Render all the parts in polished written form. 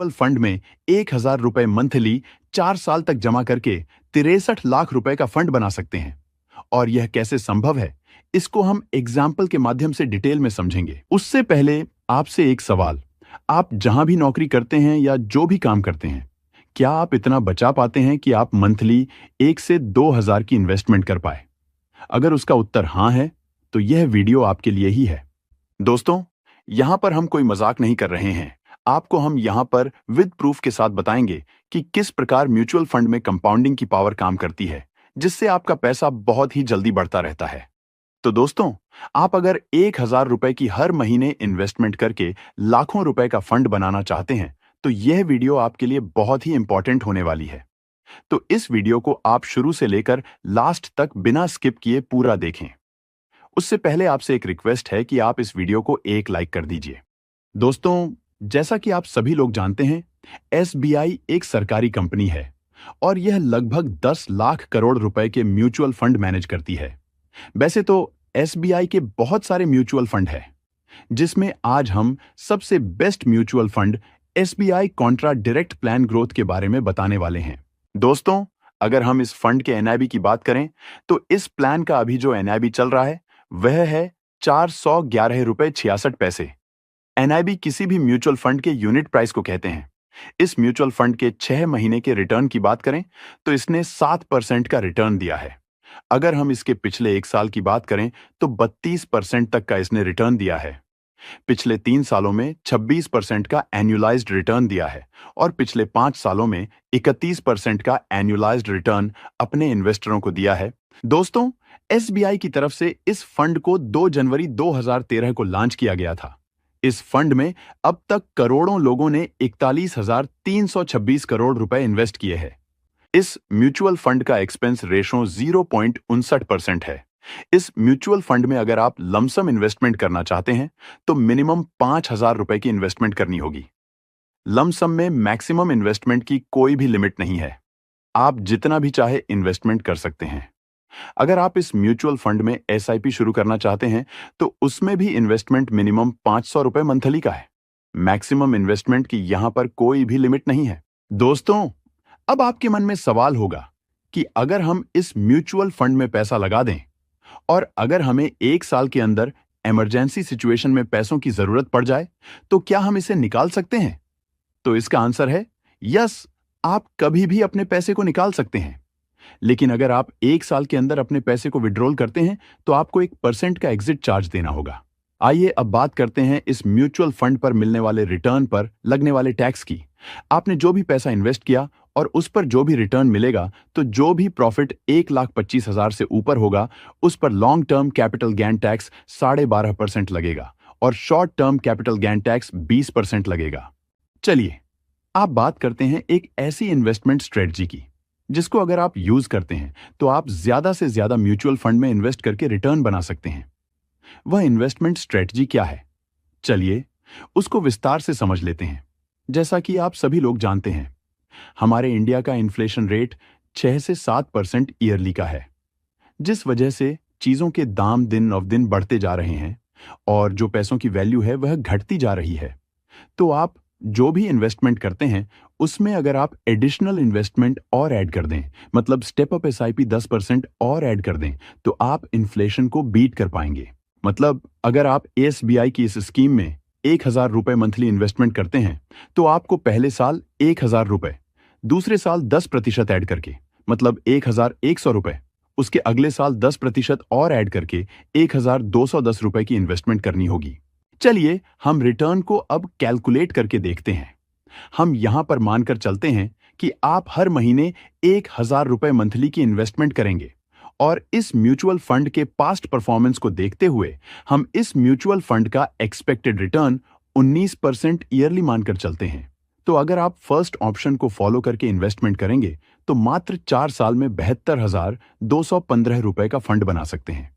Fund में 1,000 रुपए monthly 4 साल तक जमा करके 63 लाख रुपए का फंड बना सकते हैं। और यह कैसे संभव है, इसको हम एग्जाम्पल के माध्यम से डिटेल में समझेंगे। उससे पहले आपसे एक सवाल, आप जहां भी नौकरी करते हैं या जो भी काम करते हैं, क्या आप इतना बचा पाते हैं कि आप मंथली 1 से 2,000 की इन्वेस्टमेंट कर पाए? अगर उसका उत्तर हाँ है, तो यह वीडियो आपके लिए ही है। दोस्तों, यहां पर हम कोई मजाक नहीं कर रहे हैं। आपको हम यहां पर विद प्रूफ के साथ बताएंगे कि किस प्रकार म्यूचुअल फंड में कंपाउंडिंग की पावर काम करती है, जिससे आपका पैसा बहुत ही जल्दी बढ़ता रहता है। तो दोस्तों, आप अगर 1,000 रुपए की हर महीने इन्वेस्टमेंट करके लाखों रुपए का फंड बनाना चाहते हैं, तो यह वीडियो आपके लिए बहुत ही इंपॉर्टेंट होने वाली है। तो इस वीडियो को आप शुरू से लेकर लास्ट तक बिना स्किप किए पूरा देखें। उससे पहले आपसे एक रिक्वेस्ट है कि आप इस वीडियो को एक लाइक कर दीजिए। दोस्तों, जैसा कि आप सभी लोग जानते हैं, एसबीआई एक सरकारी कंपनी है और यह लगभग 10 लाख करोड़ रुपए के म्यूचुअल फंड मैनेज करती है। वैसे तो एसबीआई के बहुत सारे म्यूचुअल फंड हैं, जिसमें आज हम सबसे best mutual fund SBI Contra direct plan growth के बारे में बताने वाले हैं। दोस्तों, अगर हम इस फंड के एनआईबी की बात करें, तो इस प्लान का अभी जो एनआईबी चल रहा है वह है 411 रुपए 66 पैसे। एनआईबी किसी भी म्यूचुअल फंड के यूनिट प्राइस को कहते हैं। इस म्यूचुअल फंड के 6 महीने के रिटर्न की बात करें तो इसने 7% का रिटर्न दिया है। अगर हम इसके पिछले 1 साल की बात करें तो 32% तक का इसने रिटर्न दिया है। पिछले 3 सालों में 26% का एनुअलाइज्ड रिटर्न दिया है और पिछले 5 सालों में 31% का एनुअलाइज्ड रिटर्न अपने इन्वेस्टरों को दिया है। दोस्तों, एसबीआई की तरफ से इस फंड को 2 जनवरी 2013 को लॉन्च किया गया था। इस फंड में अब तक करोड़ों लोगों ने 41,326 करोड़ रुपए इन्वेस्ट किए हैं। इस म्यूचुअल फंड का एक्सपेंस रेशो 0.59% है। इस म्यूचुअल फंड में अगर आप लमसम इन्वेस्टमेंट करना चाहते हैं तो मिनिमम 5,000 रुपए की इन्वेस्टमेंट करनी होगी। लमसम में मैक्सिमम इन्वेस्टमेंट की कोई भी लिमिट नहीं है। आप जितना भी चाहे इन्वेस्टमेंट कर सकते हैं। अगर आप इस म्यूचुअल फंड में एसआईपी शुरू करना चाहते हैं तो उसमें भी इन्वेस्टमेंट मिनिमम 500 रुपए मंथली का है। मैक्सिमम इन्वेस्टमेंट की यहां पर कोई भी लिमिट नहीं है। दोस्तों, अब आपके मन में सवाल होगा कि अगर हम इस म्यूचुअल फंड में पैसा लगा दें और अगर हमें 1 साल के अंदर इमरजेंसी सिचुएशन में पैसों की जरूरत पड़ जाए तो क्या हम इसे निकाल सकते हैं? तो इसका आंसर है यस, आप कभी भी अपने पैसे को निकाल सकते हैं। लेकिन अगर आप 1 साल के अंदर अपने पैसे को विड्रॉल करते हैं तो आपको 1% का एग्जिट चार्ज देना होगा। आइए अब बात करते हैं इस म्यूचुअल फंड पर मिलने वाले रिटर्न पर लगने वाले टैक्स की। आपने जो भी पैसा इन्वेस्ट किया और उस पर जो भी रिटर्न मिलेगा, तो जो भी प्रॉफिट 1,25,000 से ऊपर होगा उस पर long term capital gain tax 12.5% लगेगा और short term capital gain tax 20% लगेगा। चलिए, आप बात करते हैं एक ऐसी इन्वेस्टमेंट स्ट्रेटजी की जिसको अगर आप यूज करते हैं तो आप ज्यादा से ज्यादा म्यूचुअल फंड में इन्वेस्ट करके रिटर्न बना सकते हैं। वह इन्वेस्टमेंट स्ट्रेटजी क्या है? चलिए, उसको विस्तार से समझ लेते हैं। जैसा कि आप सभी लोग जानते हैं, हमारे इंडिया का इन्फ्लेशन रेट 6 से 7% ईयरली का है, जिस वजह से चीजों के दाम दिन ऑफ दिन बढ़ते जा रहे हैं और जो पैसों की वैल्यू है वह घटती जा रही है। तो आप जो भी इन्वेस्टमेंट करते हैं उसमें अगर आप एडिशनल इन्वेस्टमेंट और ऐड कर दें, मतलब स्टेप अप एसआईपी 10% और ऐड कर दें, तो आप इन्फ्लेशन को बीट कर पाएंगे। मतलब अगर आप एसबीआई की इस स्कीम में 1,000 रुपए मंथली इन्वेस्टमेंट करते हैं तो आपको पहले साल 1,000 रुपए, दूसरे साल 10% ऐड करके मतलब 1,100 रुपए, उसके अगले साल 10% और ऐड करके 1,210 रुपए की इन्वेस्टमेंट करनी होगी। चलिए, हम रिटर्न को अब कैलकुलेट करके देखते हैं। हम यहां पर मानकर चलते हैं कि आप हर महीने 1,000 रुपए मंथली की इन्वेस्टमेंट करेंगे और इस म्यूचुअल फंड के पास्ट परफॉर्मेंस को देखते हुए हम इस म्यूचुअल फंड का एक्सपेक्टेड रिटर्न 19% ईयरली मानकर चलते हैं। तो अगर आप फर्स्ट ऑप्शन को फॉलो करके इन्वेस्टमेंट करेंगे तो मात्र 4 साल में 72,215 रुपए का फंड बना सकते हैं।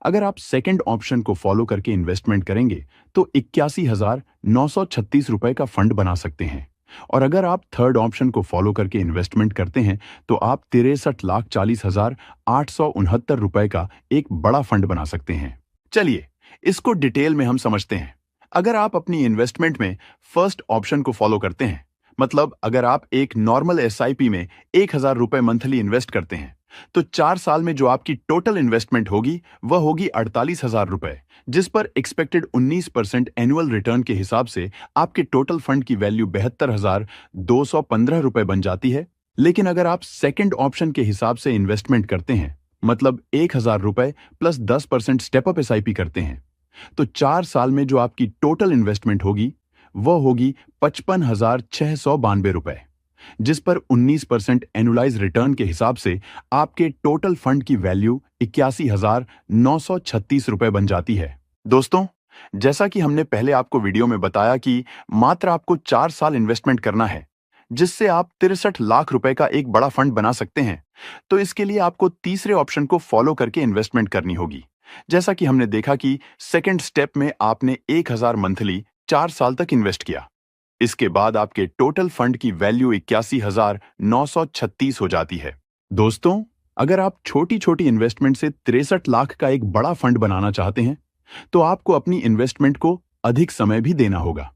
अगर आप सेकंड ऑप्शन को फॉलो करके इन्वेस्टमेंट करेंगे तो 81,936 रुपए का फंड बना सकते हैं और अगर आप थर्ड ऑप्शन को फॉलो करके इन्वेस्टमेंट करते हैं तो आप 63,40,869 रुपए का एक बड़ा फंड बना सकते हैं। चलिए, इसको डिटेल में हम समझते हैं। अगर आप अपनी इन्वेस्टमेंट में फर्स्ट ऑप्शन को फॉलो करते हैं मतलब अगर आप एक नॉर्मल एसआईपी में 1,000 रुपए मंथली इन्वेस्ट करते हैं तो 4 साल में जो आपकी टोटल इन्वेस्टमेंट होगी वह होगी 48,000 रुपए, जिस पर एक्सपेक्टेड 19% एनुअल रिटर्न के हिसाब से आपके टोटल फंड की वैल्यू 72,215 रुपए बन जाती है। लेकिन अगर आप सेकंड ऑप्शन के हिसाब से इन्वेस्टमेंट करते हैं, मतलब 1,000 रुपए प्लस 10% स्टेप अप एसआईपी करते हैं, तो 4 साल में जो आपकी टोटल इन्वेस्टमेंट होगी वह होगी 55,692 रुपए, जिस पर 19% एनुलाइज रिटर्न के हिसाब से आपके टोटल फंड की वैल्यू 81,936 रुपए बन जाती है। दोस्तों, जैसा कि हमने पहले आपको वीडियो में बताया कि मात्र आपको 4 साल इन्वेस्टमेंट करना है, जिससे आप 63 लाख रुपए का एक बड़ा फंड बना सकते हैं, तो इसके लिए आपको तीसरे ऑप्शन को फॉलो करके इन्वेस्टमेंट करनी होगी। जैसा कि हमने देखा कि सेकंड स्टेप में आपने 1,000 मंथली 4 साल तक इन्वेस्ट किया। इसके बाद आपके टोटल फंड की वैल्यू 81,936 हो जाती है। दोस्तों, अगर आप छोटी छोटी इन्वेस्टमेंट से 63 लाख का एक बड़ा फंड बनाना चाहते हैं, तो आपको अपनी इन्वेस्टमेंट को अधिक समय भी देना होगा।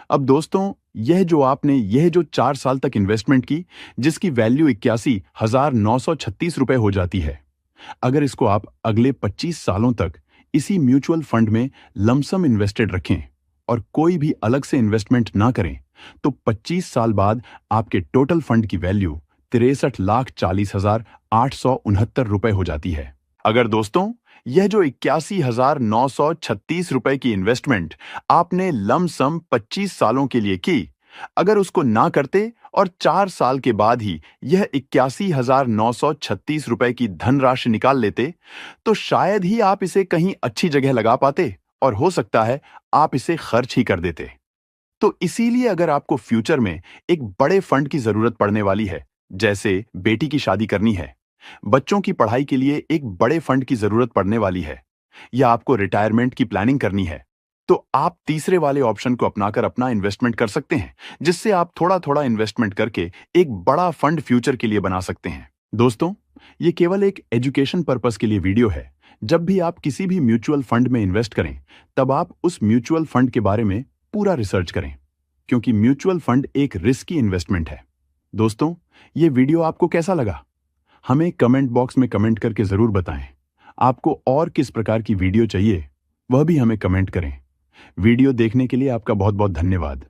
अब दोस्तों, यह जो 4 साल तक इन्वेस्टमेंट की, जिसकी वैल्यू 81,936 रुपए हो जाती है, अगर इसको आप अगले 25 सालों तक इसी म्यूचुअल फंड में लमसम इन्वेस्टेड रखें और कोई भी अलग से इन्वेस्टमेंट ना करें, तो 25 साल बाद आपके टोटल फंड की वैल्यू 63,40,869 रुपए हो जाती है। अगर दोस्तों, यह जो 81,936 रुपए की इन्वेस्टमेंट आपने लमसम 25 सालों के लिए की, अगर उसको ना करते और 4 साल के बाद ही यह 81,936 रुपए की धनराशि निकाल लेते, तो शायद ही आप इसे कहीं अच्छी जगह लगा पाते और हो सकता है आप इसे खर्च ही कर देते। तो इसीलिए अगर आपको फ्यूचर में एक बड़े फंड की जरूरत पड़ने वाली है, जैसे बेटी की शादी करनी है, बच्चों की पढ़ाई के लिए एक बड़े फंड की जरूरत पड़ने वाली है, या आपको रिटायरमेंट की प्लानिंग करनी है, तो आप तीसरे वाले ऑप्शन को अपनाकर अपना इन्वेस्टमेंट कर सकते हैं, जिससे आप थोड़ा थोड़ा इन्वेस्टमेंट करके एक बड़ा फंड फ्यूचर के लिए बना सकते हैं। दोस्तों, ये केवल एक एजुकेशन पर्पस के लिए वीडियो है। जब भी आप किसी भी म्यूचुअल फंड में इन्वेस्ट करें, तब आप उस म्यूचुअल फंड के बारे में पूरा रिसर्च करें, क्योंकि म्यूचुअल फंड एक रिस्की इन्वेस्टमेंट है। दोस्तों, ये वीडियो आपको कैसा लगा? हमें कमेंट बॉक्स में कमेंट करके जरूर बताएं। आपको और किस प्रकार की वीडियो चाहिए, वह भी हमें कमेंट करें। वीडियो देखने के लिए आपका बहुत बहुत धन्यवाद।